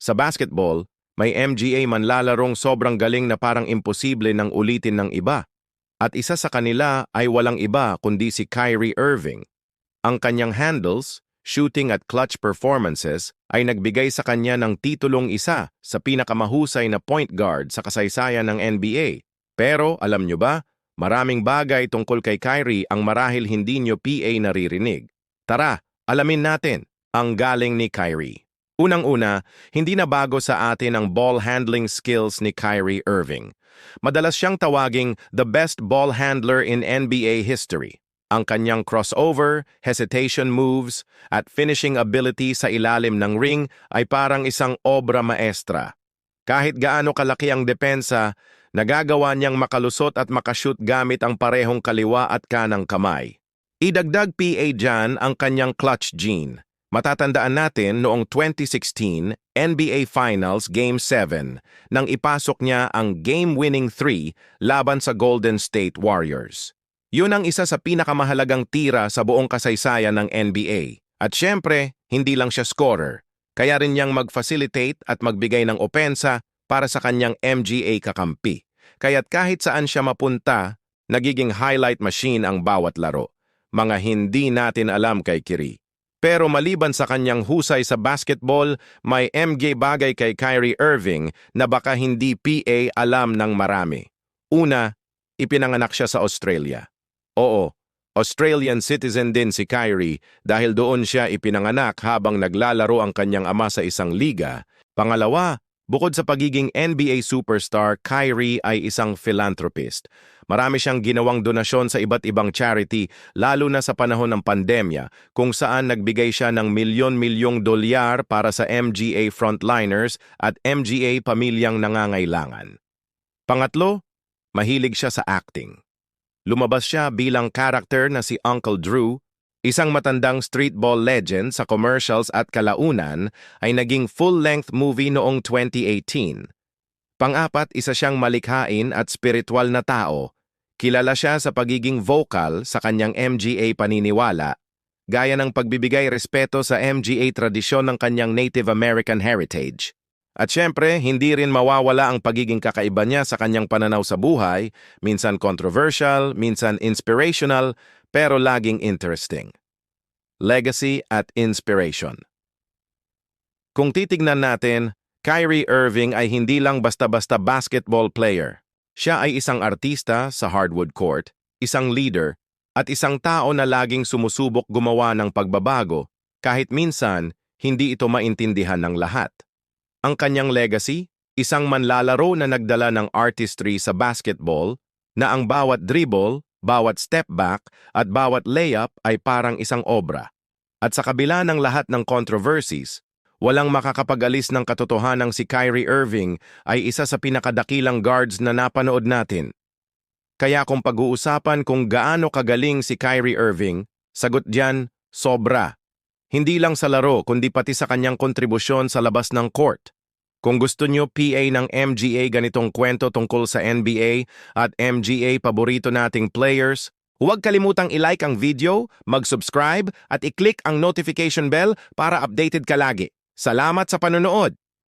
Sa basketball, may MGA manlalarong sobrang galing na parang imposible nang ulitin ng iba. At isa sa kanila ay walang iba kundi si Kyrie Irving. Ang kanyang handles, shooting at clutch performances ay nagbigay sa kanya ng titulong isa sa pinakamahusay na point guard sa kasaysayan ng NBA. Pero alam nyo ba, maraming bagay tungkol kay Kyrie ang marahil hindi nyo PA naririnig. Tara, alamin natin ang galing ni Kyrie. Unang-una, hindi na bago sa atin ang ball handling skills ni Kyrie Irving. Madalas siyang tawaging the best ball handler in NBA history. Ang kanyang crossover, hesitation moves, at finishing ability sa ilalim ng ring ay parang isang obra maestra. Kahit gaano kalaki ang depensa, nagagawa niyang makalusot at makashoot gamit ang parehong kaliwa at kanang kamay. Idagdag PA dyan ang kanyang clutch gene. Matatandaan natin noong 2016 NBA Finals Game 7 nang ipasok niya ang game-winning 3 laban sa Golden State Warriors. Yun ang isa sa pinakamahalagang tira sa buong kasaysayan ng NBA. At syempre, hindi lang siya scorer. Kaya rin niyang mag-facilitate at magbigay ng opensa para sa kanyang MGA kakampi. Kaya't kahit saan siya mapunta, nagiging highlight machine ang bawat laro. Mga hindi natin alam kay Kyrie. Pero maliban sa kanyang husay sa basketball, may MG bagay kay Kyrie Irving na baka hindi PA alam ng marami. Una, ipinanganak siya sa Australia. Oo, Australian citizen din si Kyrie dahil doon siya ipinanganak habang naglalaro ang kanyang ama sa isang liga. Pangalawa, bukod sa pagiging NBA superstar, Kyrie ay isang philanthropist. Marami siyang ginawang donasyon sa iba't ibang charity, lalo na sa panahon ng pandemya, kung saan nagbigay siya ng milyon-milyong dolyar para sa MGA frontliners at MGA pamilyang nangangailangan. Pangatlo, mahilig siya sa acting. Lumabas siya bilang character na si Uncle Drew, isang matandang streetball legend sa commercials at kalaunan ay naging full-length movie noong 2018. Pang-apat, isa siyang malikhain at spiritual na tao. Kilala siya sa pagiging vocal sa kanyang MGA paniniwala, gaya ng pagbibigay respeto sa MGA tradisyon ng kanyang Native American heritage. At syempre, hindi rin mawawala ang pagiging kakaiba niya sa kanyang pananaw sa buhay, minsan controversial, minsan inspirational, pero laging interesting. Legacy at inspiration. Kung titignan natin, Kyrie Irving ay hindi lang basta-basta basketball player. Siya ay isang artista sa hardwood court, isang leader, at isang tao na laging sumusubok gumawa ng pagbabago, kahit minsan hindi ito maintindihan ng lahat. Ang kanyang legacy, isang manlalaro na nagdala ng artistry sa basketball, na ang bawat dribble, bawat step back, at bawat layup ay parang isang obra. At sa kabila ng lahat ng controversies, walang makakapag-alis ng katotohanang si Kyrie Irving ay isa sa pinakadakilang guards na napanood natin. Kaya kung pag-uusapan kung gaano kagaling si Kyrie Irving, sagot diyan, sobra. Hindi lang sa laro kundi pati sa kanyang kontribusyon sa labas ng court. Kung gusto nyo PA ng MGA ganitong kwento tungkol sa NBA at MGA paborito nating players, huwag kalimutang i-like ang video, mag-subscribe at i-click ang notification bell para updated ka lagi. Salamat sa panonood!